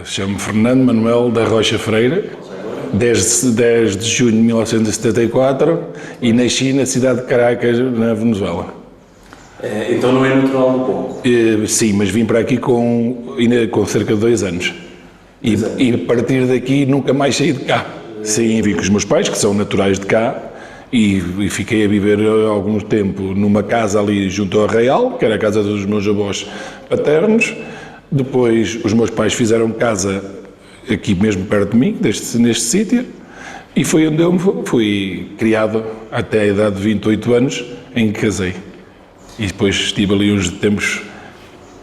Chamo-me Fernando Manuel da Rocha Freire, desde 10 de junho de 1974 e nasci na cidade de Caracas, na Venezuela. Então não é natural do Pouco? Sim, mas vim para aqui com cerca de 2 anos. E a partir daqui nunca mais saí de cá. Sim, vim com os meus pais, que são naturais de cá, e fiquei a viver algum tempo numa casa ali junto ao Arraial, que era a casa dos meus avós paternos. Depois os meus pais fizeram casa aqui mesmo perto de mim, neste sítio, e foi onde eu fui criado até a idade de 28 anos, em que casei. E depois estive ali uns tempos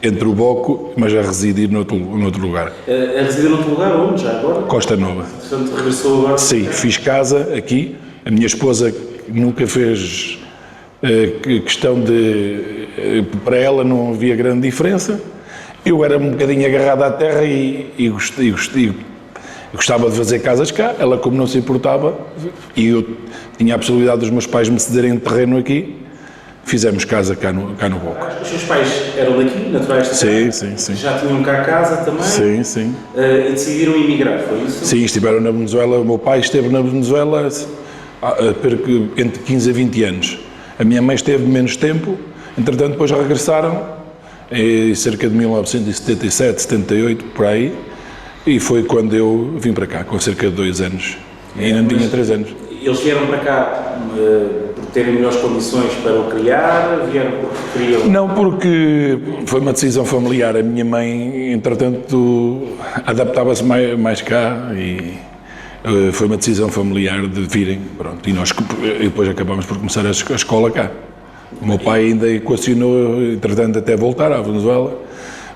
entre o Boco, mas a residir noutro lugar. A residir noutro lugar onde, já agora? Costa Nova. Portanto, regressou agora? Sim, fiz casa aqui. A minha esposa nunca fez questão de... Para ela não havia grande diferença. Eu era um bocadinho agarrado à terra e gostava de fazer casas cá. Ela, como não se importava, e eu tinha a possibilidade dos meus pais me cederem terreno aqui, fizemos casa cá no Boco. Os seus pais eram daqui, naturais de Sim, sim, sim. Já tinham cá casa também? Sim, sim. E decidiram emigrar, foi isso? Sim, estiveram na Venezuela. O meu pai esteve na Venezuela entre 15 a 20 anos. A minha mãe esteve menos tempo, entretanto depois regressaram, em cerca de 1977, 78, por aí, e foi quando eu vim para cá, com cerca de 2 anos. E ainda tinha 3 anos. Eles vieram para cá por terem melhores condições para o criar? Vieram porque queriam? Não, porque foi uma decisão familiar. A minha mãe, entretanto, adaptava-se mais cá e foi uma decisão familiar de virem. Pronto, e depois acabámos por começar a escola cá. O meu pai ainda equacionou, entretanto, até voltar à Venezuela,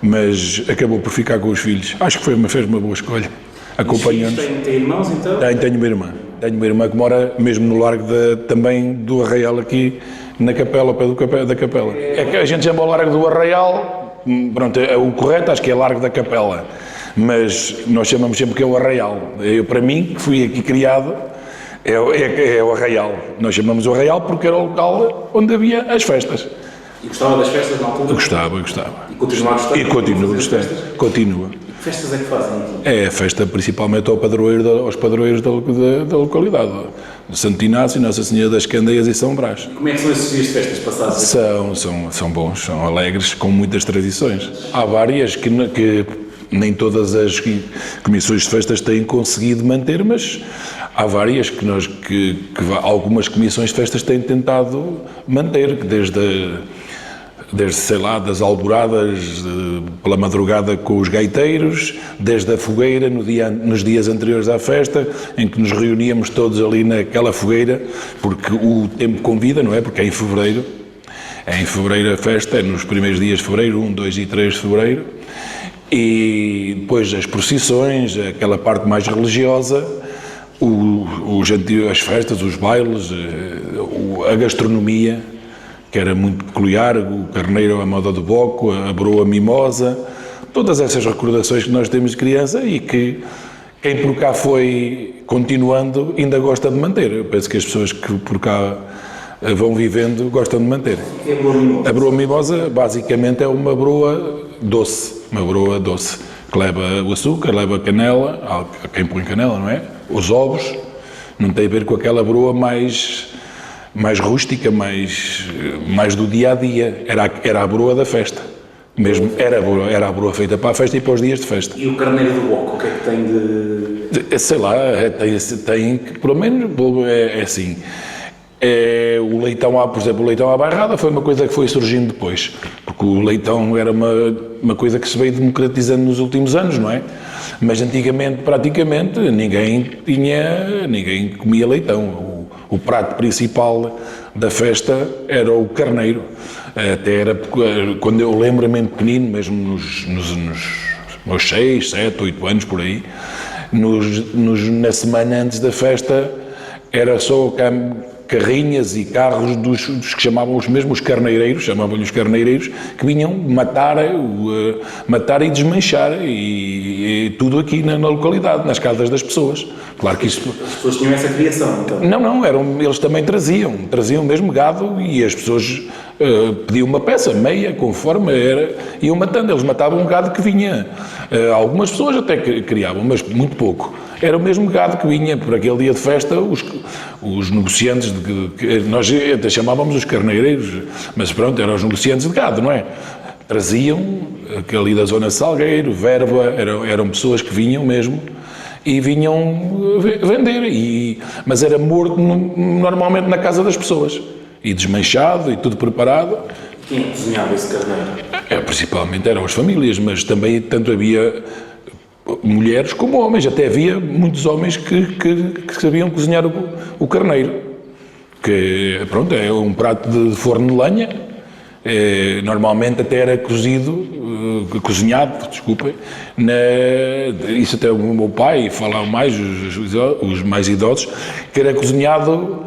mas acabou por ficar com os filhos. Acho que fez uma boa escolha, acompanhando-nos. Tem irmãos, então? Tenho uma irmã. Tenho uma irmã que mora mesmo no largo também do Arraial, aqui na Capela, ao pé da Capela. É que a gente chama o largo do Arraial, pronto, o correto acho que é largo da Capela, mas nós chamamos sempre que é o Arraial. Eu, para mim, que fui aqui criado, é o Arraial. Nós chamamos o Arraial porque era o local onde havia as festas. E gostava das festas na altura? Eu gostava. E continua a gostar? E continuo a gostar. Continua. Que festas é que fazem aqui? É a festa principalmente aos padroeiros da localidade. Santo Inácio, Nossa Senhora das Candeias e São Brás. Como é que são esses dias de festas passados aqui? São bons, são alegres, com muitas tradições. Há várias que nem todas as comissões de festas têm conseguido manter, mas há várias que algumas comissões de festas têm tentado manter, desde sei lá, das alvoradas pela madrugada com os gaiteiros, desde a fogueira nos dias anteriores à festa, em que nos reuníamos todos ali naquela fogueira, porque o tempo convida, não é? Porque é em fevereiro. É em fevereiro a festa, é nos primeiros dias de fevereiro, 1, 2 e 3 de fevereiro. E depois as procissões, aquela parte mais religiosa, as festas, os bailes, a gastronomia, que era muito peculiar, o carneiro à moda do Boco, a broa mimosa, todas essas recordações que nós temos de criança e que quem por cá foi continuando ainda gosta de manter. Eu penso que as pessoas que por cá vão vivendo gostam de manter. É a broa mimosa? A broa mimosa basicamente é uma broa doce, que leva o açúcar, leva a canela, há quem põe canela, não é? Os ovos, não tem a ver com aquela broa mais rústica, mais do dia-a-dia. Era a broa da festa. Mesmo, era a broa feita para a festa e para os dias de festa. E o carneiro do Boco, o que é que tem de... Sei lá, tem pelo menos, é assim... o leitão, por exemplo, o leitão à bairrada foi uma coisa que foi surgindo depois, porque o leitão era uma coisa que se veio democratizando nos últimos anos, não é? Mas antigamente, praticamente, ninguém comia leitão. O prato principal da festa era o carneiro. Até era, quando eu lembro-me pequenino, mesmo nos meus 6, 7, 8 anos, por aí, na semana antes da festa, era só carrinhas e carros dos que chamavam os mesmos carneireiros, chamavam-lhe os carneireiros, que vinham matar e desmanchar e tudo aqui na localidade, nas casas das pessoas. Claro que isso... As pessoas tinham essa criação, então? Não, eles também traziam mesmo gado e as pessoas pediam uma peça, meia, conforme era, iam matando, eles matavam um gado que vinha. Algumas pessoas até criavam, mas muito pouco. Era o mesmo gado que vinha, por aquele dia de festa, os negociantes, nós até chamávamos os carneireiros, mas pronto, eram os negociantes de gado, não é? Traziam, ali da zona de Salgueiro, Verba, eram pessoas que vinham mesmo, e vinham vender, mas era morto normalmente na casa das pessoas, e desmanchado, e tudo preparado. Quem cozinhava esse carneiro? Principalmente eram as famílias, mas também tanto havia mulheres como homens, até havia muitos homens que sabiam cozinhar o carneiro, que pronto, é um prato de forno de lenha, normalmente até era cozinhado, desculpem, isso até o meu pai falava mais, os mais idosos, que era cozinhado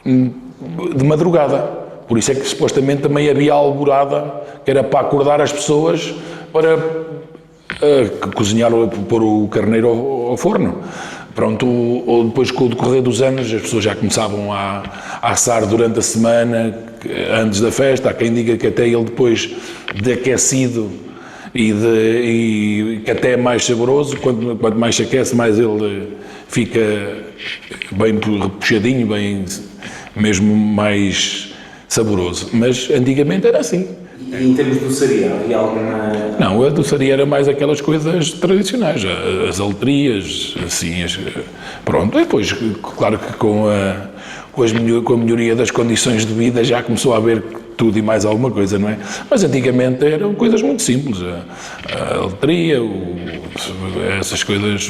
de madrugada, por isso é que supostamente também havia alvorada, que era para acordar as pessoas para cozinhar, pôr o carneiro ao forno. Pronto, ou depois com o decorrer dos anos as pessoas já começavam a assar durante a semana, antes da festa. Há quem diga que até ele depois de aquecido e que até é mais saboroso, quanto mais se aquece, mais ele fica bem repuxadinho, bem, mesmo mais saboroso. Mas antigamente era assim. E em termos de doçaria, havia alguma... Não, a doçaria era mais aquelas coisas tradicionais, as aletrias, assim, pronto. E depois, claro que com a melhoria das condições de vida já começou a haver tudo e mais alguma coisa, não é? Mas antigamente eram coisas muito simples, a aletria, essas coisas,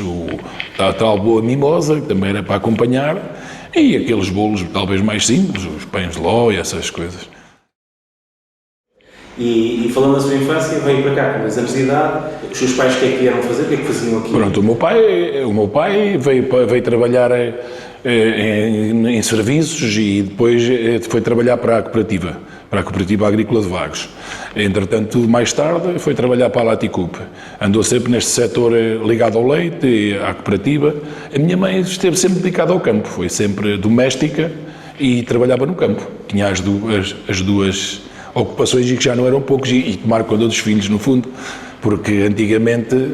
a tal boa mimosa, que também era para acompanhar, e aqueles bolos talvez mais simples, os pães de ló e essas coisas. E falando da sua infância, veio para cá com 10 anos de idade, os seus pais o que é que vieram fazer, o que é que faziam aqui? Pronto, o meu pai veio trabalhar em serviços e depois foi trabalhar para a Cooperativa Agrícola de Vagos. Entretanto, mais tarde, foi trabalhar para a Laticup. Andou sempre neste setor ligado ao leite e à cooperativa. A minha mãe esteve sempre dedicada ao campo, foi sempre doméstica e trabalhava no campo. Tinha as duas ocupações e que já não eram poucos e tomar conta dos filhos, no fundo, porque antigamente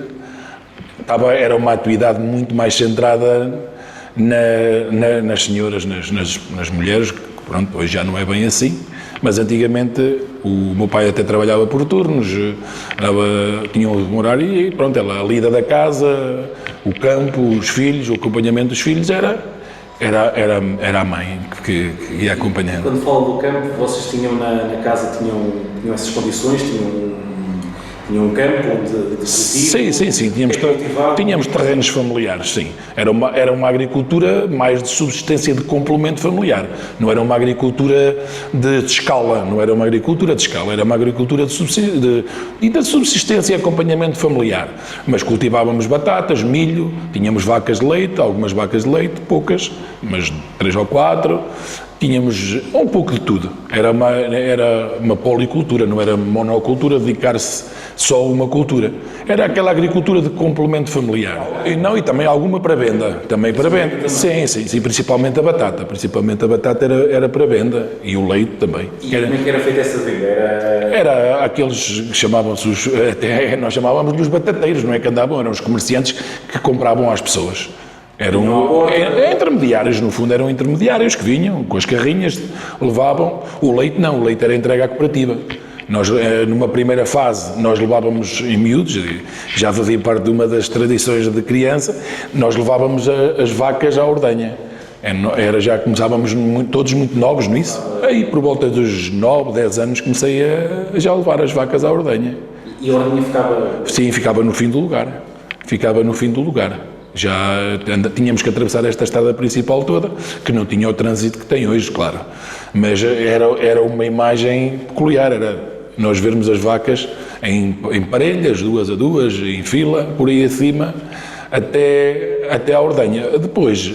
era uma atividade muito mais centrada nas senhoras, nas mulheres, que pronto, hoje já não é bem assim, mas antigamente o meu pai até trabalhava por turnos, tinha um horário e pronto, a lida da casa, o campo, os filhos, o acompanhamento dos filhos era a mãe que ia acompanhando. Quando fala do campo, vocês tinham na casa, tinham essas condições, tinham um campo de cultivo? Sim, tínhamos terrenos familiares, sim. Era uma agricultura mais de subsistência de complemento familiar. Não era uma agricultura de escala, era uma agricultura de subsistência e acompanhamento familiar. Mas cultivávamos batatas, milho, tínhamos vacas de leite, algumas vacas de leite, poucas, mas 3 ou 4. Tínhamos um pouco de tudo. Era uma policultura, não era monocultura, dedicar-se só a uma cultura. Era aquela agricultura de complemento familiar. E também alguma para venda. Também para venda. Sim, principalmente a batata. Principalmente a batata era para venda. E o leite também. E como é que era feita essa venda? Era aqueles que chamávamos nós chamávamos-lhes batateiros, não é que andavam, eram os comerciantes que compravam às pessoas. Eram intermediários, no fundo eram intermediários que vinham com as carrinhas, levavam. O leite não, o leite era entregue à cooperativa. Nós, numa primeira fase, nós levávamos em miúdos, já fazia parte de uma das tradições de criança, nós levávamos as vacas à ordenha. Já começávamos todos muito novos nisso. Aí, por volta dos 9, 10 anos, comecei a já levar as vacas à ordenha. E a ordenha ficava? Sim, ficava no fim do lugar. Já tínhamos que atravessar esta estrada principal toda, que não tinha o trânsito que tem hoje, claro. Mas era uma imagem peculiar, era nós vermos as vacas em parelhas, 2 a 2, em fila, por aí acima, até à ordenha. Depois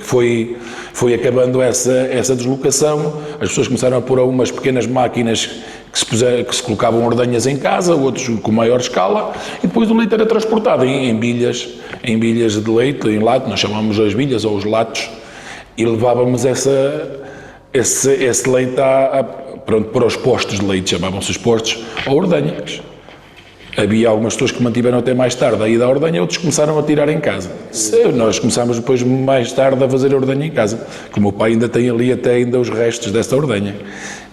foi acabando essa deslocação, as pessoas começaram a pôr algumas pequenas máquinas que se colocavam ordenhas em casa, outros com maior escala, e depois o leite era transportado em bilhas de leite, em lato, nós chamávamos as bilhas ou os latos, e levávamos esse leite pronto, para os postos de leite, chamavam-se os postos, ou ordenhas. Havia algumas pessoas que mantiveram até mais tarde a ida à ordenha, outros começaram a tirar em casa. Nós começámos depois mais tarde a fazer a ordenha em casa, que o meu pai ainda tem ali até ainda os restos dessa ordenha.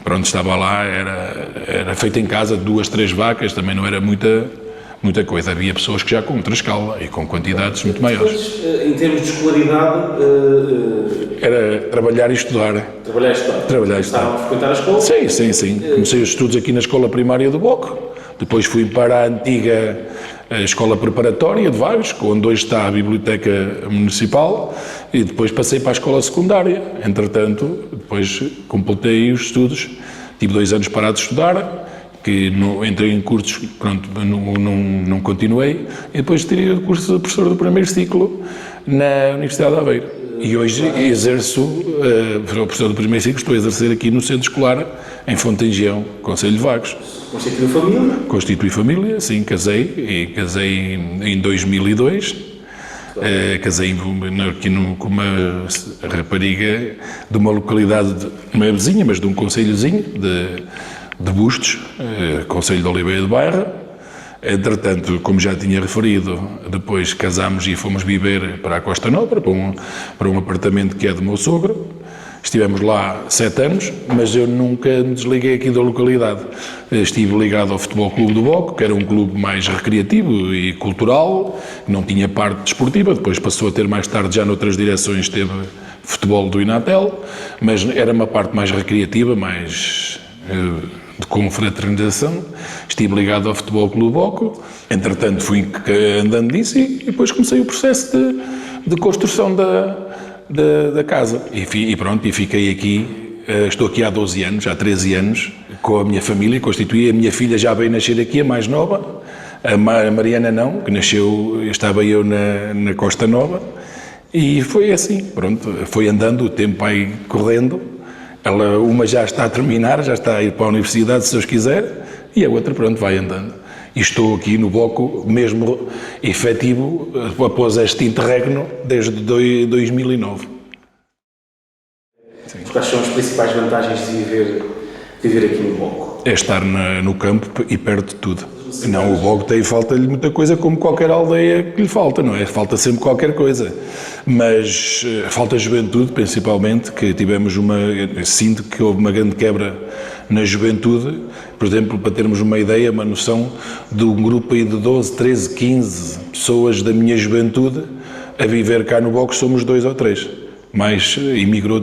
Pronto, estava lá, era feito em casa, 2, 3 vacas, também não era muita coisa. Havia pessoas que já com outra escala e com quantidades muito maiores. Depois, em termos de escolaridade... Era trabalhar e estudar. Trabalhar e estudar. Estavam a frequentar a escola? Sim. Comecei os estudos aqui na escola primária do Boco. Depois fui para a antiga escola preparatória de Vagos, onde hoje está a Biblioteca Municipal, e depois passei para a escola secundária. Entretanto, depois completei os estudos. Tive 2 anos parado de estudar, que entrei em cursos, pronto, não continuei, e depois tirei o curso de professor do primeiro ciclo na Universidade de Aveiro. E hoje exerço, professor do primeiro ciclo, estou a exercer aqui no centro escolar, em Fontengião, Concelho de Vagos. Constitui família? Constitui família, sim, casei em 2002. Casei aqui com uma rapariga de uma localidade, não é vizinha, mas de um concelhozinho, de Bustos, Concelho de Oliveira de Bairra. Entretanto, como já tinha referido, depois casámos e fomos viver para a Costa Nova, para um apartamento que é do meu sogro. Estivemos lá 7 anos, mas eu nunca me desliguei aqui da localidade. Estive ligado ao Futebol Clube do Boco, que era um clube mais recreativo e cultural, não tinha parte desportiva, depois passou a ter mais tarde, já noutras direções, teve futebol do Inatel, mas era uma parte mais recreativa, mais de confraternização. Estive ligado ao Futebol Clube do Boco, entretanto fui andando disso e depois comecei o processo de construção da casa. E pronto, e fiquei aqui, estou aqui há 12 anos, há 13 anos, com a minha família, constituí. A minha filha já veio nascer aqui, a mais nova, a Mariana não, que nasceu, estava eu na Costa Nova, e foi assim, pronto, foi andando, o tempo vai correndo. Uma já está a terminar, já está a ir para a universidade, se Deus quiser, e a outra, pronto, vai andando. E estou aqui no Boco, mesmo efetivo, após este interregno, desde 2009. Sim. Quais são as principais vantagens de viver aqui no Boco? É estar no campo e perto de tudo. Não, o Boco falta-lhe muita coisa, como qualquer aldeia que lhe falta, não é? Falta sempre qualquer coisa. Mas falta juventude, principalmente, que sinto que houve uma grande quebra na juventude. Por exemplo, para termos uma ideia, uma noção de um grupo aí de 12, 13, 15 pessoas da minha juventude a viver cá no Boco, somos 2 ou 3. Mas imigrou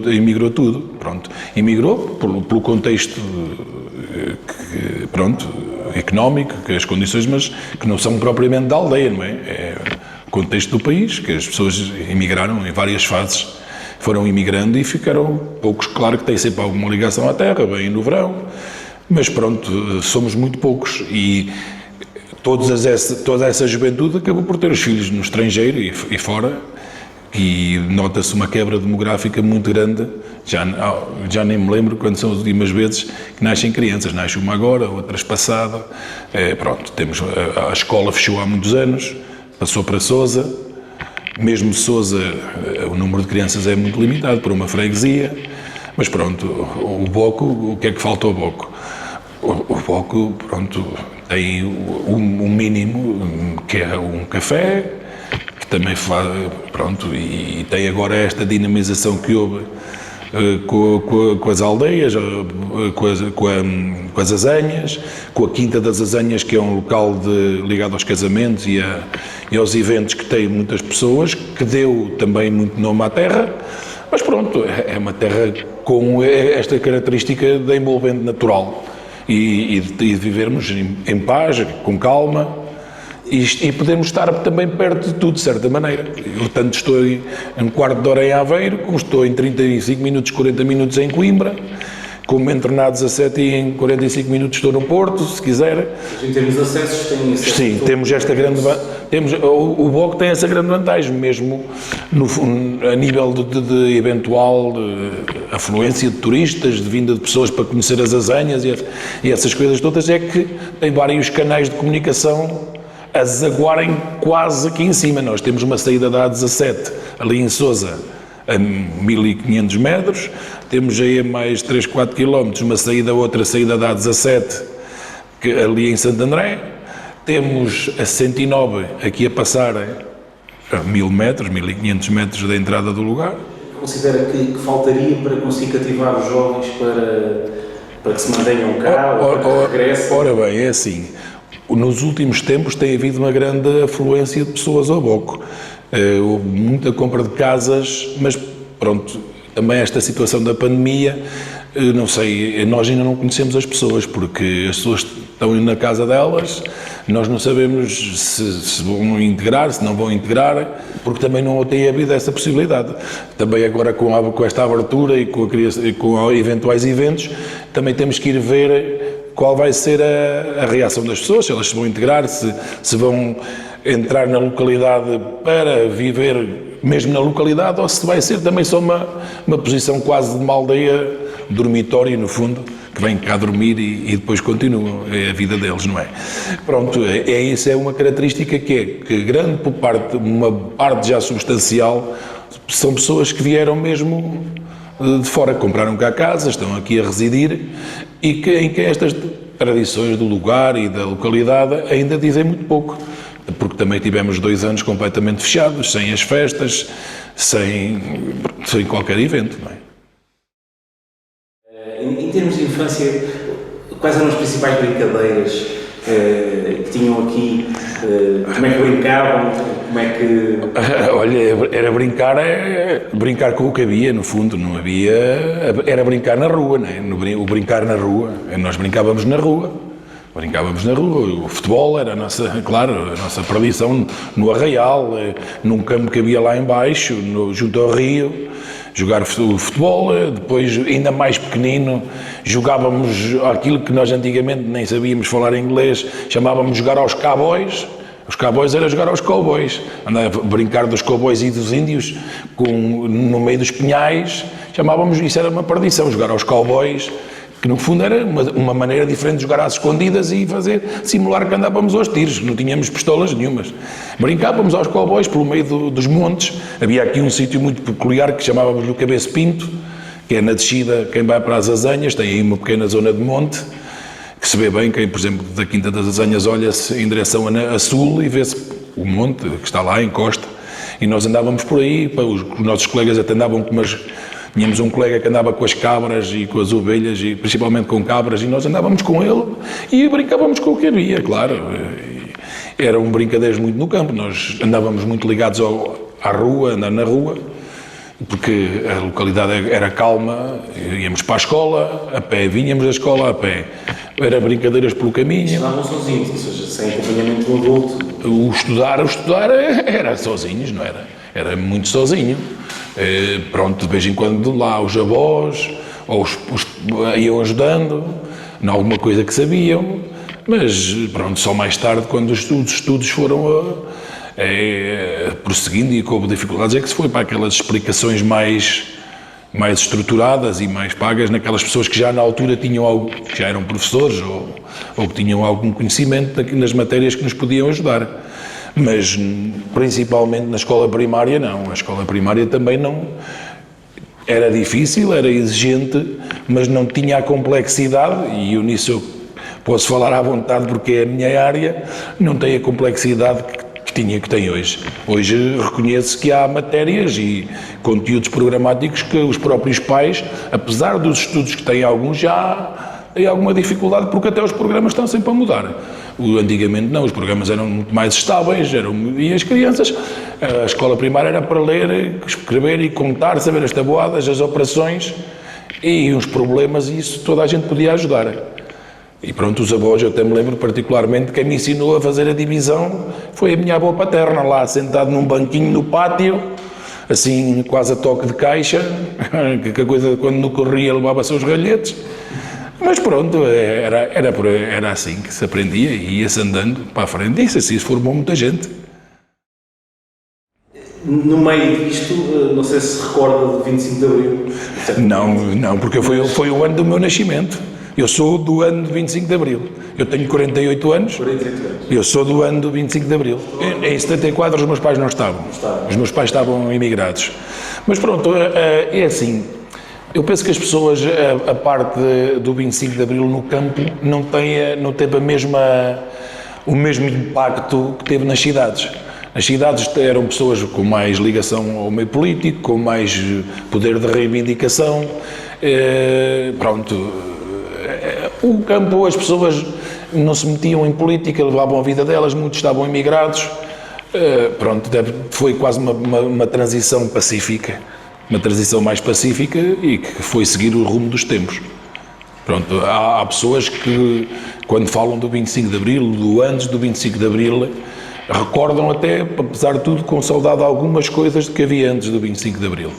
tudo, pronto. Imigrou pelo contexto económico, que as condições, mas que não são propriamente da aldeia, não é? É o contexto do país, que as pessoas imigraram em várias fases, foram imigrando e ficaram poucos. Claro que têm sempre alguma ligação à terra, bem no verão, mas pronto, somos muito poucos e toda essa juventude acabou por ter os filhos no estrangeiro e fora, e nota-se uma quebra demográfica muito grande. Já nem me lembro quando são as últimas vezes que nascem crianças. Nasce uma agora, outras passada. Pronto, a escola fechou há muitos anos, passou para Sousa. Mesmo Sousa, o número de crianças é muito limitado para uma freguesia. Mas pronto, o Boco, o que é que falta ao Boco? O Boco, pronto, tem um mínimo, que é um café, que também faz, pronto, e tem agora esta dinamização que houve com as aldeias, com as azanhas, com a Quinta das Azanhas, que é um local ligado aos casamentos e aos eventos, que tem muitas pessoas, que deu também muito nome à terra. Mas pronto, é uma terra com esta característica da envolvente natural e de vivermos em paz, com calma. E podemos estar também perto de tudo, de certa maneira. Eu tanto estou em um quarto de hora em Aveiro, como estou em 35 minutos, 40 minutos em Coimbra, como entre na 17 e em 45 minutos estou no Porto, se quiser. Em termos de acessos, tem acesso? Sim, temos esta grande... O Boco tem essa grande vantagem, mesmo a nível de eventual afluência de turistas, de vinda de pessoas para conhecer as azanhas e essas coisas todas, é que tem vários canais de comunicação a desaguarem quase aqui em cima. Nós temos uma saída da A17, ali em Sousa, a 1500 metros, temos aí a mais 3, 4 km, uma saída, outra saída da A17, que, ali em Santo André, temos a 109 aqui a passar a 1000 metros, 1500 metros da entrada do lugar. Considera que faltaria para conseguir cativar os jovens para que se mantenham cá ou para que regressem? Ora bem, é assim, nos últimos tempos tem havido uma grande afluência de pessoas ao Boco. Houve muita compra de casas, mas pronto, também esta situação da pandemia, não sei, nós ainda não conhecemos as pessoas, porque as pessoas estão na casa delas, nós não sabemos se vão integrar, se não vão integrar, porque também não tem havido essa possibilidade. Também agora com esta abertura e com eventuais eventos, também temos que ir ver qual vai ser a reação das pessoas, se elas se vão integrar, se vão entrar na localidade para viver mesmo na localidade, ou se vai ser também só uma posição quase de uma aldeia, dormitório no fundo, que vêm cá dormir e depois continuam, é a vida deles, não é? Pronto, isso é uma característica que uma parte já substancial, são pessoas que vieram mesmo de fora, compraram cá casas, estão aqui a residir e em que estas tradições do lugar e da localidade ainda dizem muito pouco, porque também tivemos 2 anos completamente fechados, sem as festas, sem qualquer evento, não é? Em termos de infância, quais eram as principais brincadeiras que tinham aqui? Como é que brincavam? Como é que... Olha, era brincar com o que havia, no fundo, não havia... Era brincar na rua, não é? O brincar na rua. Nós brincávamos na rua. O futebol era a nossa perdição no Arraial, num campo que havia lá em baixo, junto ao rio, jogar o futebol. Depois, ainda mais pequenino, jogávamos aquilo que nós antigamente nem sabíamos falar inglês, chamávamos de jogar aos cowboys. Os cowboys era jogar aos cowboys, andar a brincar dos cowboys e dos índios no meio dos pinhais, chamávamos, isso era uma perdição, jogar aos cowboys, que no fundo era uma maneira diferente de jogar às escondidas e simular que andávamos aos tiros, não tínhamos pistolas nenhumas. Brincávamos aos cowboys pelo meio dos montes, havia aqui um sítio muito peculiar que chamávamos o Cabeço Pinto, que é na descida, quem vai para as Azanhas, tem aí uma pequena zona de monte, que se vê bem, quem por exemplo da Quinta das Azanhas olha-se em direção a sul e vê-se o monte que está lá, encosta, e nós andávamos por aí, os nossos colegas até andavam com umas... Tínhamos um colega que andava com as cabras e com as ovelhas, e principalmente com cabras, e nós andávamos com ele e brincávamos com o que havia, claro. Eram brincadeiras muito no campo, nós andávamos muito ligados à rua, andar na rua, porque a localidade era calma, íamos para a escola, a pé, vinhamos da escola a pé. Era brincadeiras pelo caminho. Estavam sozinhos, ou seja, sem acompanhamento do adulto. O estudar era sozinhos, não era? Era muito sozinho. Pronto, de vez em quando lá os avós ou iam ajudando em alguma coisa que sabiam, mas pronto, só mais tarde, quando os estudos foram prosseguindo e com dificuldades, é que se foi para aquelas explicações mais estruturadas e mais pagas naquelas pessoas que já na altura tinham algo, que já eram professores ou que tinham algum conhecimento nas matérias que nos podiam ajudar. Mas, principalmente na escola primária, não. A escola primária também não... Era difícil, era exigente, mas não tinha a complexidade, e eu nisso posso falar à vontade porque é a minha área, não tem a complexidade que tem hoje. Hoje reconheço que há matérias e conteúdos programáticos que os próprios pais, apesar dos estudos que têm alguns, já têm alguma dificuldade, porque até os programas estão sempre a mudar. Antigamente não, os programas eram muito mais estáveis, e as crianças, a escola primária era para ler, escrever e contar, saber as tabuadas, as operações e os problemas, e isso toda a gente podia ajudar. E pronto, os avós, eu até me lembro particularmente, quem me ensinou a fazer a divisão foi a minha avó paterna, lá sentado num banquinho no pátio, assim quase a toque de caixa, que a coisa quando não corria levava-se aos galhetes. Mas pronto, era assim que se aprendia e ia-se andando para a frente, e assim se formou muita gente. No meio disto, não sei se recorda do 25 de Abril. Não, porque foi o ano do meu nascimento. Eu sou do ano de 25 de Abril. Eu tenho 48 anos. 48 anos. Eu sou do ano do 25 de Abril. Em 74 os meus pais não estavam. Os meus pais estavam imigrados. Mas pronto, é assim. Eu penso que as pessoas, a parte do 25 de Abril no campo, não teve o mesmo impacto que teve nas cidades. As cidades eram pessoas com mais ligação ao meio político, com mais poder de reivindicação. Pronto. O campo, as pessoas não se metiam em política, levavam a vida delas, muitos estavam imigrados. Pronto, foi quase uma transição pacífica. Uma transição mais pacífica e que foi seguir o rumo dos tempos. Pronto, há pessoas que, quando falam do 25 de Abril, do antes do 25 de Abril, recordam até, apesar de tudo, com saudade algumas coisas que havia antes do 25 de Abril.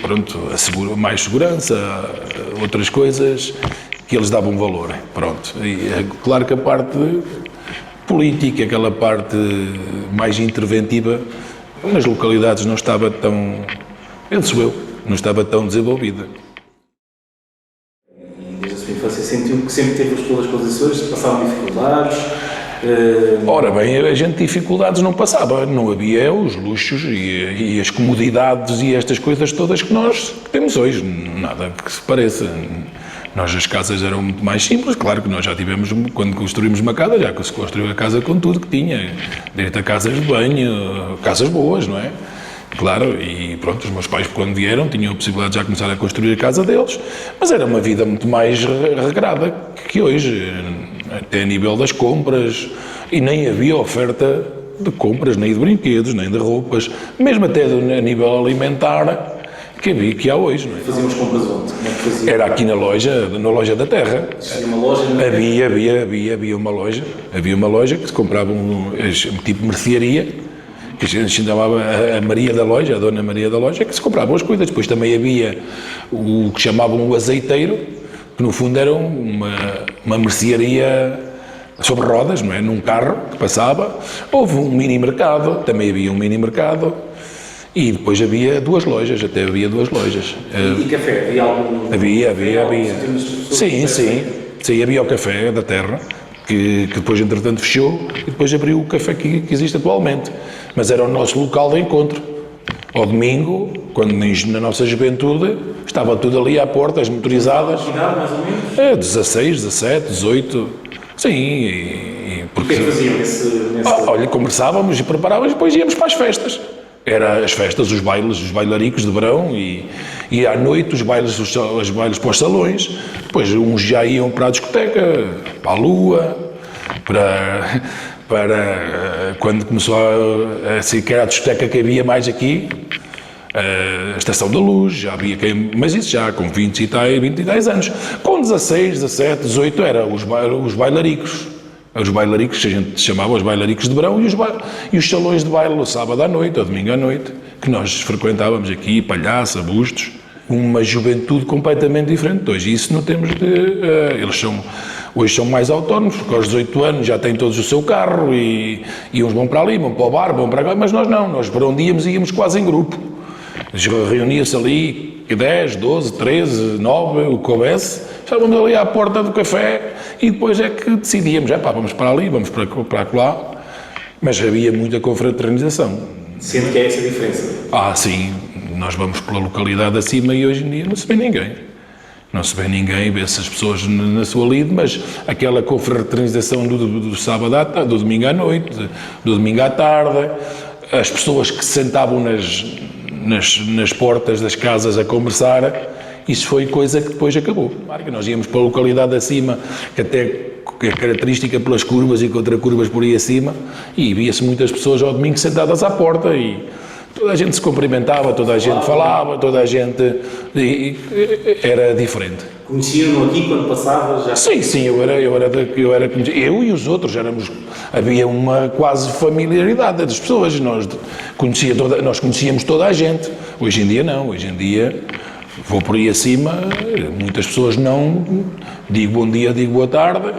Pronto, mais segurança, outras coisas que eles davam valor. Pronto, e é claro que a parte política, aquela parte mais interventiva, nas localidades não estava tão, penso eu, não estava tão desenvolvida. E desde a sua infância sentiu que sempre teve todas as condições, passavam dificuldades? Ora bem, a gente dificuldades não passava, não havia os luxos e as comodidades e estas coisas todas que nós temos hoje, nada que se pareça. Nós, as casas eram muito mais simples, claro que nós já tivemos, quando construímos uma casa, já se construiu a casa com tudo que tinha, direito a casas de banho, casas boas, não é? Claro, e pronto, os meus pais, quando vieram, tinham a possibilidade de já começar a construir a casa deles, mas era uma vida muito mais regrada que hoje, até a nível das compras, e nem havia oferta de compras, nem de brinquedos, nem de roupas, mesmo até a nível alimentar, que há hoje, não é? Fazíamos compras onde? Como é que fazia? Era aqui na loja da terra. Existia uma loja? Havia uma loja que se comprava tipo mercearia, que a gente chamava a Maria da Loja, a Dona Maria da Loja, que se compravam as coisas. Depois também havia o que chamavam o azeiteiro, que no fundo era uma mercearia sobre rodas, não é? Num carro que passava. Houve um mini mercado, também havia um mini mercado. E depois havia duas lojas, até havia duas lojas. E café? Havia algum? Havia. Sim, havia o café da terra, que depois entretanto fechou, e depois abriu o café que existe atualmente. Mas era o nosso local de encontro. Ao domingo, quando na nossa juventude, estava tudo ali à porta, as motorizadas. Que idade, mais ou menos? 16, 17, 18. Sim, O que é que faziam nesse olha, conversávamos e preparávamos e depois íamos para as festas. Era as festas, os bailes, os bailaricos de verão e à noite os bailes para os salões. Depois uns já iam para a discoteca, para a Lua, para quando começou a ser que era a discoteca que havia mais aqui, a Estação da Luz, já havia quem, mas isso já com 20 e tais anos. Com 16, 17, 18 era os bailaricos. Os bailaricos, que a gente chamava os bailaricos de verão, e os salões de baile, o sábado à noite, ou domingo à noite, que nós frequentávamos aqui, Palhaça, Bustos, uma juventude completamente diferente. Hoje isso não temos hoje são mais autónomos, porque aos 18 anos já têm todos o seu carro, e uns vão para ali, vão para o bar, vão para cá, mas nós não, nós para onde íamos quase em grupo. Reunia-se ali 10, 12, 13, 9, o que houvesse, estávamos ali à porta do café e depois é que decidíamos, vamos para ali, vamos para lá, mas havia muita confraternização. Sente que é essa a diferença? Sim, nós vamos pela localidade acima e hoje em dia não se vê ninguém. Não se vê ninguém, vê-se as pessoas na sua lide, mas aquela confraternização do sábado, do domingo à noite, do domingo à tarde, as pessoas que se sentavam nas portas das casas a conversar, isso foi coisa que depois acabou. Claro que nós íamos para a localidade acima, que até é característica pelas curvas e contra curvas por aí acima, e via-se muitas pessoas ao domingo sentadas à porta e toda a gente se cumprimentava, toda a gente falava, toda a gente... era diferente. Conheciam-no aqui quando passava? Já... Sim, eu e os outros, havia uma quase familiaridade das pessoas, nós conhecíamos toda a gente. Hoje em dia não, hoje em dia vou por aí acima, muitas pessoas não, digo bom dia, digo boa tarde,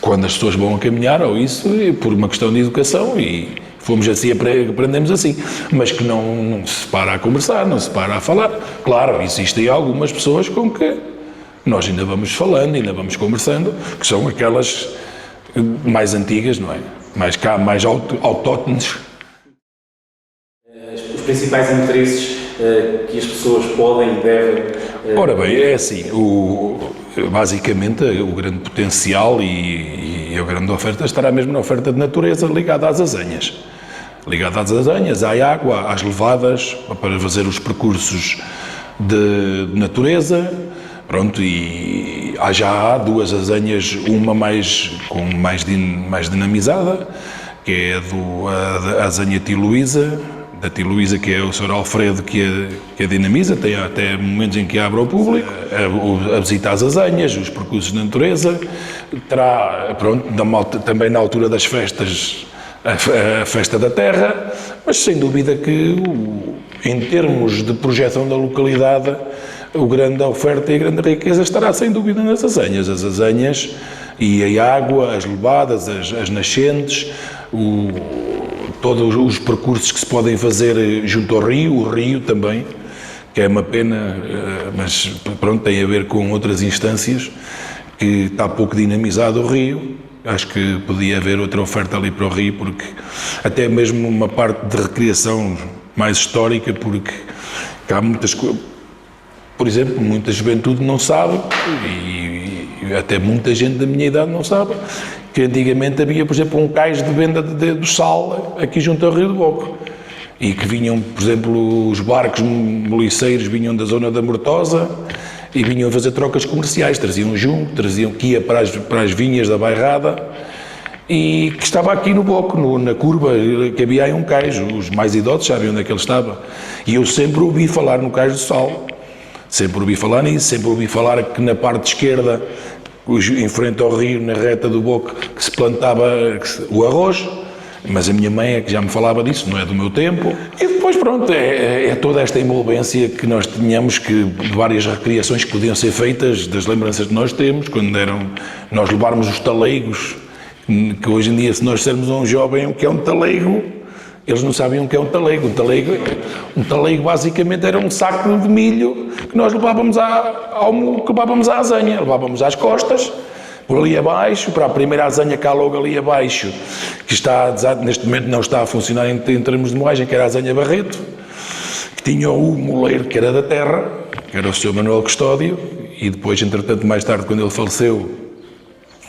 quando as pessoas vão a caminhar ou isso, por uma questão de educação e fomos assim, aprendemos assim, mas que não se para a conversar, não se para a falar. Claro, existem algumas pessoas com que nós ainda vamos falando, ainda vamos conversando, que são aquelas mais antigas, não é? Mais autóctones. Os principais interesses que as pessoas podem e devem... Ora bem, é assim, basicamente o grande potencial e a grande oferta estará mesmo na oferta de natureza ligada às azanhas. Ligada às azanhas, à água, às levadas, para fazer os percursos de natureza. Pronto, e já há duas azanhas, uma mais dinamizada, que é a azanha Tiluísa, da Tiluísa, que é o Sr. Alfredo que a dinamiza, tem até momentos em que abre ao público, a visita às azanhas, os percursos de natureza, terá, pronto, também na altura das festas, a Festa da Terra, mas sem dúvida que, em termos de projeção da localidade, a grande oferta e a grande riqueza estará sem dúvida nas azanhas. As azanhas e a água, as levadas, as nascentes, todos os percursos que se podem fazer junto ao rio, o rio também, que é uma pena, mas pronto, tem a ver com outras instâncias, que está pouco dinamizado o rio. Acho que podia haver outra oferta ali para o rio, porque até mesmo uma parte de recreação mais histórica, porque há muitas coisas. Por exemplo, muita juventude não sabe, e até muita gente da minha idade não sabe, que antigamente havia, por exemplo, um cais de venda do sal aqui junto ao Rio do Boco. E que vinham, por exemplo, os barcos moliceiros vinham da zona da Mortosa e vinham a fazer trocas comerciais, traziam junco, traziam que ia para as vinhas da Bairrada, e que estava aqui no Boco, na curva, que havia aí um cais. Os mais idosos sabem onde é que ele estava. E eu sempre ouvi falar no cais do sal. Sempre ouvi falar nisso, sempre ouvi falar que na parte esquerda, em frente ao rio, na reta do Boco, que se plantava o arroz, mas a minha mãe é que já me falava disso, não é do meu tempo. E depois, pronto, é toda esta envolvência que nós tínhamos, que várias recriações que podiam ser feitas, das lembranças que nós temos, quando nós levarmos os talegos, que hoje em dia, se nós dissermos a um jovem o que é um talego, eles não sabiam o que é um talego. Um talego basicamente era um saco de milho que nós levávamos à azanha, levávamos às costas, por ali abaixo, para a primeira azanha cá logo ali abaixo, que neste momento não está a funcionar em termos de moagem, que era a azanha Barreto, que tinha o moleiro que era da terra, que era o Sr. Manuel Custódio, e depois, entretanto, mais tarde, quando ele faleceu,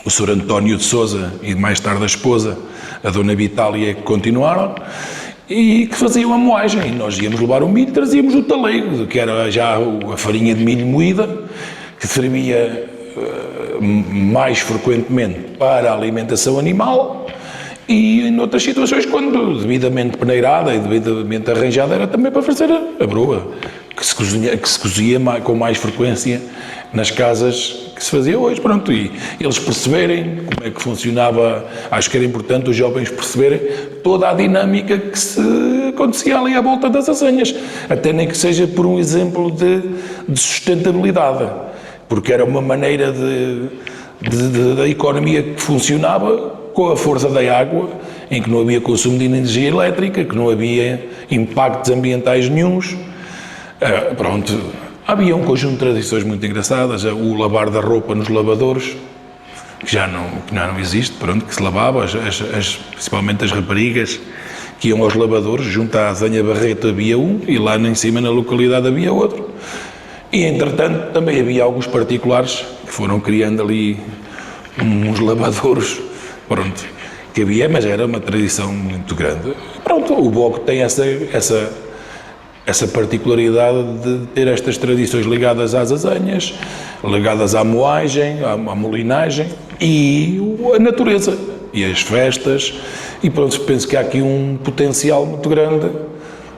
o Sr. António de Sousa e mais tarde a esposa, a Dona Vitália, que continuaram, e que faziam a moagem. E nós íamos levar o milho e trazíamos o talego, que era já a farinha de milho moída, que servia mais frequentemente para a alimentação animal, e em outras situações, quando devidamente peneirada e devidamente arranjada, era também para fazer a broa, que se cozia com mais frequência nas casas que se fazia hoje. Pronto, e eles perceberem como é que funcionava. Acho que era importante os jovens perceberem toda a dinâmica que se acontecia ali à volta das azanhas, até nem que seja por um exemplo de sustentabilidade, porque era uma maneira da economia que funcionava com a força da água, em que não havia consumo de energia elétrica, que não havia impactos ambientais nenhuns. Pronto, havia um conjunto de tradições muito engraçadas, o lavar da roupa nos lavadores, que já não existe, pronto, que se lavava, principalmente as raparigas que iam aos lavadores, junto à azanha Barreto havia um, e lá em cima na localidade havia outro. E, entretanto, também havia alguns particulares que foram criando ali uns lavadores, pronto, que havia, mas era uma tradição muito grande. Pronto, o Boco tem essa particularidade de ter estas tradições ligadas às azanhas, ligadas à moagem, à molinagem e a natureza e as festas, e pronto, penso que há aqui um potencial muito grande,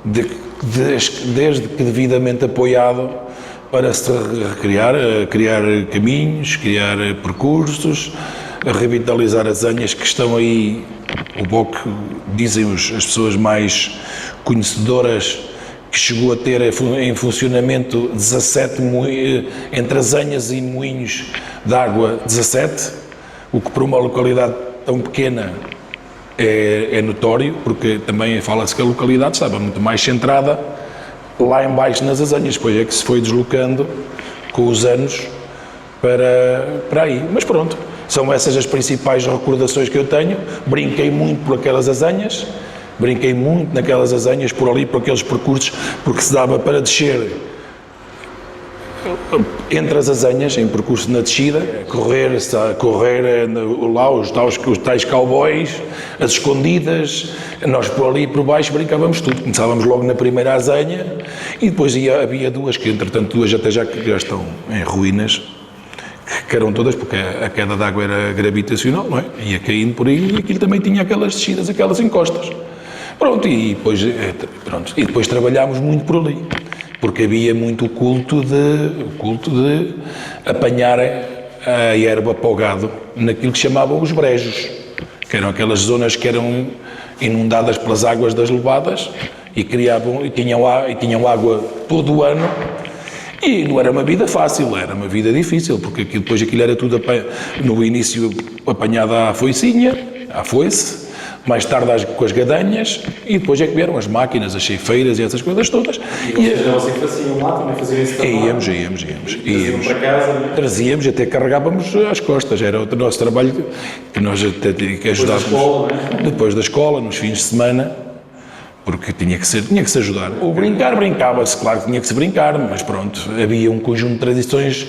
desde que devidamente apoiado, para se recriar, criar caminhos, criar percursos, revitalizar as azanhas que estão aí. O Boco, dizem as pessoas mais conhecedoras, que chegou a ter em funcionamento 17 entre azanhas e moinhos de água, 17, o que para uma localidade tão pequena é notório, porque também fala-se que a localidade estava muito mais centrada lá em baixo nas azanhas, depois é que se foi deslocando com os anos para aí. Mas pronto, são essas as principais recordações que eu tenho. Brinquei muito por aquelas azanhas, brinquei muito naquelas azanhas, por ali, por aqueles percursos, porque se dava para descer entre as azanhas, em percurso na descida, correr lá, os tais cowboys, as escondidas, nós por ali e por baixo brincávamos tudo. Começávamos logo na primeira azanha e depois havia duas, que entretanto duas até já estão em ruínas, que eram todas, porque a queda d'água era gravitacional, não é? Ia caindo por aí e aquilo também tinha aquelas descidas, aquelas encostas. Pronto, e depois trabalhámos muito por ali, porque havia muito o culto de apanhar a erva para o gado naquilo que chamavam os brejos, que eram aquelas zonas que eram inundadas pelas águas das levadas e tinham água todo o ano. E não era uma vida fácil, era uma vida difícil, porque depois aquilo era tudo, no início, apanhado à foicinha, à foice, mais tarde com as gadanhas, e depois é que vieram as máquinas, as ceifeiras e essas coisas todas. E vocês faziam lá, também faziam isso também? Íamos para casa, não é? Trazíamos, até carregávamos às costas, era o nosso trabalho, que nós até ajudávamos. Depois da escola, nos fins de semana, porque tinha que se ajudar. O brincar, brincava-se, claro que tinha que se brincar, mas pronto, havia um conjunto de tradições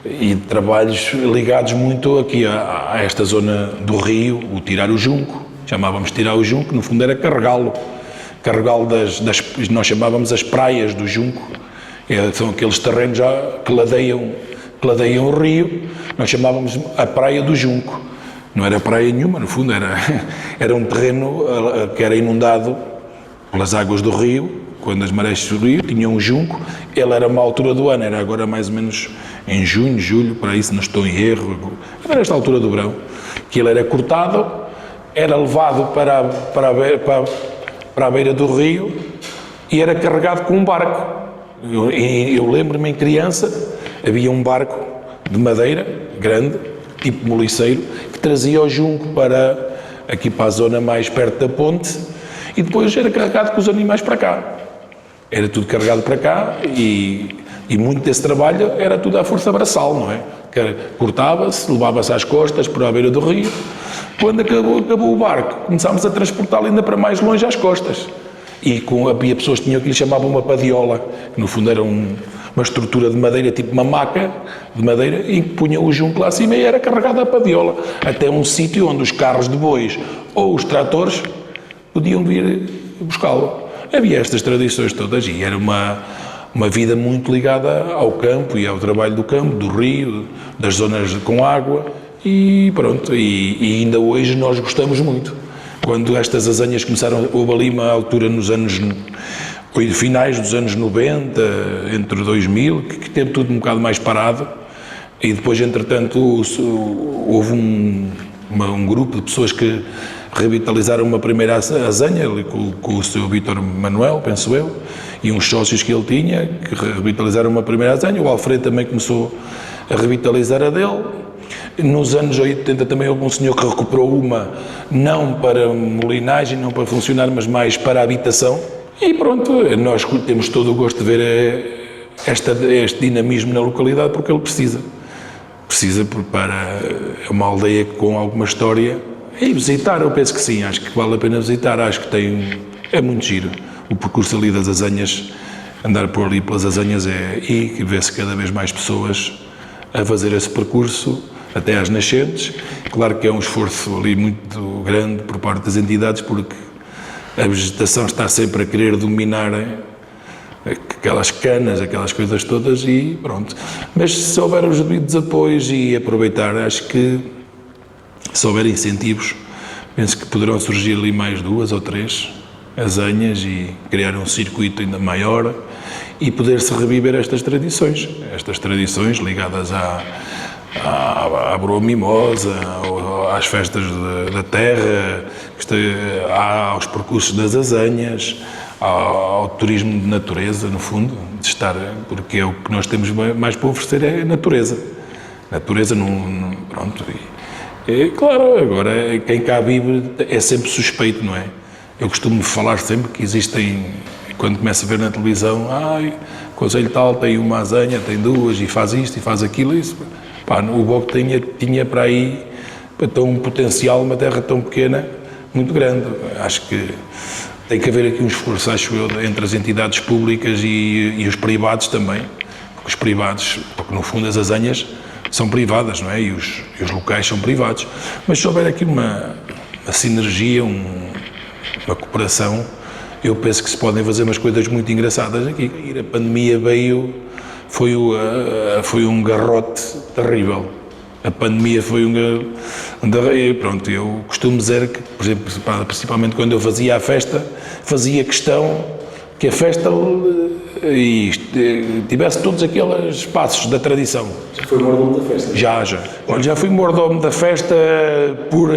e de trabalhos ligados muito aqui a esta zona do rio, o tirar o junco, chamávamos de tirar o junco, que no fundo era carregá-lo nós chamávamos as praias do junco, são aqueles terrenos já que ladeiam o rio, nós chamávamos a praia do junco, não era praia nenhuma, no fundo era um terreno que era inundado pelas águas do rio, quando as marés subiam, tinha um junco, ele era uma altura do ano, era agora mais ou menos em junho, julho, para isso não estou em erro, era esta altura do verão, que ele era cortado, era levado para a beira do rio e era carregado com um barco. Eu lembro-me em criança, havia um barco de madeira, grande, tipo moliceiro, que trazia o junco aqui para a zona mais perto da ponte, e depois era carregado com os animais para cá. Era tudo carregado para cá e muito desse trabalho era tudo à força braçal, não é? Cortava-se, levava-se às costas para a beira do rio. Quando acabou o barco, começámos a transportá-lo ainda para mais longe às costas. E havia pessoas que tinham o que lhe chamavam uma padiola, que no fundo era uma estrutura de madeira, tipo uma maca de madeira, e que punham o junco lá acima e era carregada a padiola, até um sítio onde os carros de bois ou os tratores podiam vir buscá-lo. Havia estas tradições todas e era uma vida muito ligada ao campo e ao trabalho do campo, do rio, das zonas com água e pronto. E ainda hoje nós gostamos muito. Quando estas azanhas começaram, houve ali uma altura nos anos, finais dos anos 90, entre 2000, que teve tudo um bocado mais parado e depois, entretanto, houve um grupo de pessoas que revitalizaram uma primeira azanha com o seu Vítor Manuel, penso eu, e uns sócios que ele tinha, que revitalizaram uma primeira azanha. O Alfredo também começou a revitalizar a dele. Nos anos 80 também houve um senhor que recuperou uma, não para molinagem, não para funcionar, mas mais para a habitação. E pronto, nós temos todo o gosto de ver este dinamismo na localidade, porque ele precisa é uma aldeia com alguma história. E visitar, eu penso que sim, acho que vale a pena visitar, acho que é muito giro. O percurso ali das azanhas, andar por ali pelas azanhas e vê-se cada vez mais pessoas a fazer esse percurso até às nascentes. Claro que é um esforço ali muito grande por parte das entidades, porque a vegetação está sempre a querer dominar aquelas canas, aquelas coisas todas e pronto. Mas se houver os devidos apoios e aproveitar, acho que se houver incentivos, penso que poderão surgir ali mais 2 ou 3 azanhas e criar um circuito ainda maior e poder-se reviver estas tradições ligadas à broa mimosa, às festas da terra, aos percursos das azanhas, ao turismo de natureza, no fundo, de estar, porque é o que nós temos mais para oferecer é a natureza. Natureza, pronto. Claro, agora quem cá vive é sempre suspeito, não é? Eu costumo falar sempre que existem, quando começo a ver na televisão, o concelho tal tem uma azanha, tem 2 e faz isto e faz aquilo, isso. Pá, o Bogo tinha para aí, para ter um potencial, uma terra tão pequena, muito grande. Acho que tem que haver aqui um esforço, acho eu, entre as entidades públicas e os privados também, porque os privados, porque no fundo as azanhas são privadas, não é? E os locais são privados. Mas se houver aqui uma sinergia, uma cooperação, eu penso que se podem fazer umas coisas muito engraçadas aqui. E a pandemia veio, foi um garrote terrível. A pandemia foi pronto, eu costumo dizer que, por exemplo, principalmente quando eu fazia a festa, fazia questão que a festa tivesse todos aqueles passos da tradição. Já foi mordomo da festa? Já. Olha, já fui mordomo da festa por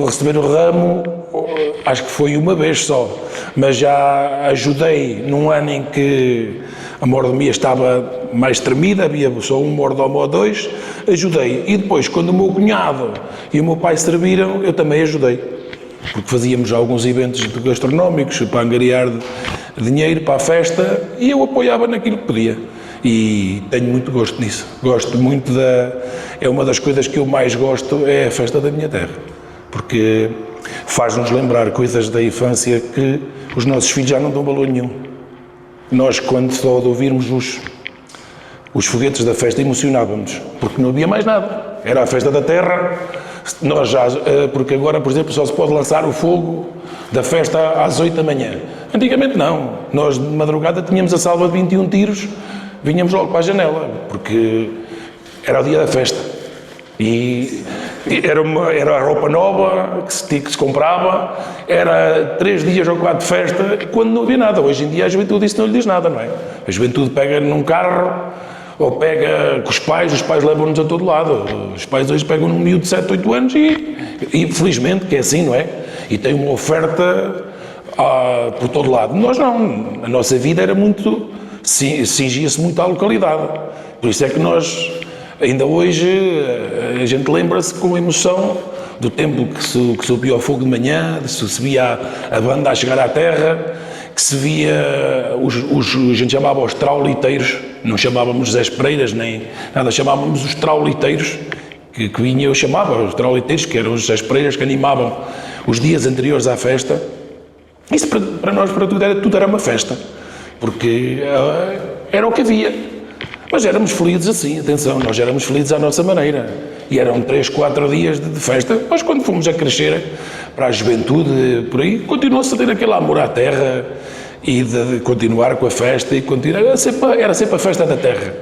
receber o ramo, acho que foi uma vez só, mas já ajudei num ano em que a mordomia estava mais tremida, havia só um mordomo ou dois, ajudei. E depois, quando o meu cunhado e o meu pai serviram, eu também ajudei. Porque fazíamos alguns eventos gastronómicos para angariar dinheiro para a festa e eu apoiava naquilo que podia. E tenho muito gosto nisso. Gosto muito é uma das coisas que eu mais gosto, é a festa da minha terra. Porque faz-nos lembrar coisas da infância que os nossos filhos já não dão valor nenhum. Nós, quando só de ouvirmos os foguetes da festa, emocionávamos, porque não havia mais nada. Era a festa da terra, porque agora, por exemplo, só se pode lançar o fogo da festa às 8 da manhã. Antigamente não. Nós, de madrugada, tínhamos a salva de 21 tiros, vinhamos logo para a janela, porque era o dia da festa. E era a roupa nova que se comprava, era 3 dias ou 4 de festa, quando não havia nada. Hoje em dia a juventude isso não lhe diz nada, não é? A juventude pega num carro, ou pega com os pais levam-nos a todo lado. Os pais hoje pegam num miúdo de 7, 8 anos e felizmente que é assim, não é? E tem uma oferta por todo lado. Nós não, a nossa vida era muito, cingia-se muito à localidade. Por isso é que nós, ainda hoje, a gente lembra-se com emoção do tempo que se subia ao fogo de manhã, se via a banda a chegar à terra, que se via, a gente chamava os trauliteiros, não chamávamos Zé Pereiras nem nada, chamávamos os trauliteiros, que vinha, eu chamava os trauliteiros, que eram os Zé Pereiras que animavam os dias anteriores à festa. Isso para nós, para tudo era uma festa, porque era o que havia. Mas éramos felizes assim, atenção, nós éramos felizes à nossa maneira. E eram 3, 4 dias de festa. Mas quando fomos a crescer para a juventude, por aí, continuou-se a ter aquele amor à terra e de continuar com a festa e continuar. Era sempre a festa da terra.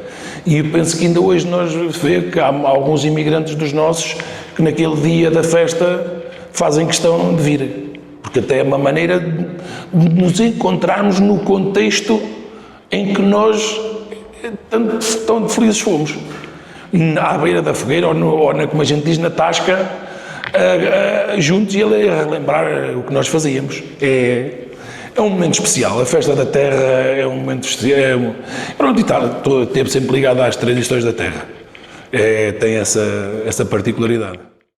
E eu penso que ainda hoje nós vemos que há alguns imigrantes dos nossos que naquele dia da festa fazem questão de vir. Porque até é uma maneira de nos encontrarmos no contexto em que nós tão felizes fomos. À beira da fogueira, ou como a gente diz, na tasca, juntos, e ele a relembrar o que nós fazíamos. É um momento especial. A festa da terra é um momento especial. Pronto, e esteve sempre ligado às tradições da terra. Tem essa particularidade.